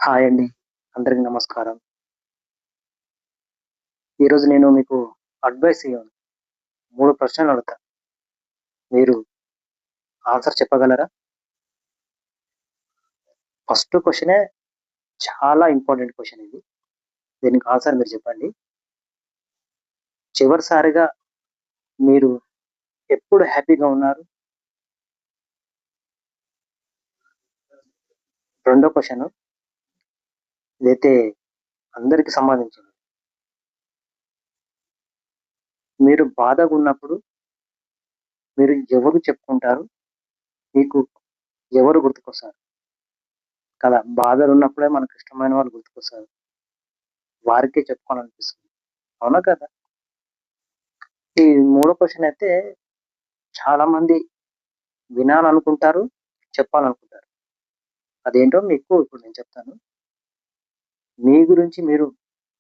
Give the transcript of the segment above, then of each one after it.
Hi అండి. అందరికి నమస్కారం. ఈరోజు నేను మీకు అడ్వైస్ ఇయ్యను. 3 ప్రశ్నలు అడుగుతా. మీరు ఆన్సర్ చెప్పగలరా? ఫస్ట్ క్వెషనే చాలా ఇంపార్టెంట్ క్వెషన్ ఇది. దీనికి ఆన్సర్ మీరు చెప్పండి. చివరిసారిగా మీరు ఎప్పుడు హ్యాపీగా ఉన్నారు? రెండో క్వెషను ఇదైతే అందరికి సంబంధించింది. మీరు బాధగున్నప్పుడు మీరు ఎవరు చెప్పుకుంటారు? మీకు ఎవరు గుర్తుకొస్తారు? కదా! బాధలున్నప్పుడే మనకిష్టమైన వాళ్ళు గుర్తుకొస్తారు. వారికే చెప్పుకోవాలనిపిస్తుంది. అవునా కదా! ఈ మూడో క్వెషన్ అయితే చాలా మంది వినాలనుకుంటారు, చెప్పాలనుకుంటారు. అదేంటో మీకు ఇప్పుడు నేను చెప్తాను. మీ గురించి మీరు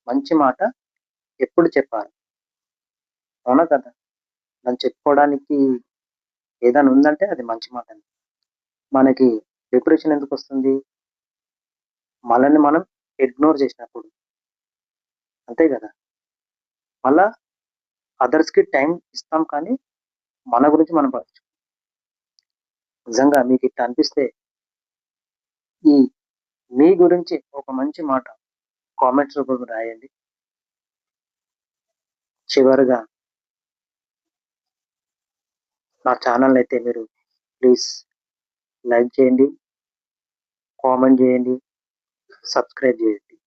మంచి మాట ఎప్పుడు చెప్పాలి? అవునా కదా! మనం చెప్పుకోవడానికి ఏదైనా ఉందంటే అది మంచి మాటనే. మనకి డిప్రెషన్ ఎందుకొస్తుంది? మనల్ని మనం ఇగ్నోర్ చేసినప్పుడు. అంతే గదా! మళ్ళా అదర్స్‌కి టైమ్ ఇస్తాం కానీ, మన గురించి మనం పట్టించుకోం. నిజంగా మీకిట్లా అనిపిస్తే ఈ మీ గురించి ఒక మంచి మాట కామెంట్స్ రూపంలో రాయండి. చివరగా నా ఛానెల్‌నయితే మీరు ప్లీజ్ లైక్ చేయండి, కామెంట్ చేయండి, సబ్స్క్రైబ్ చేయండి.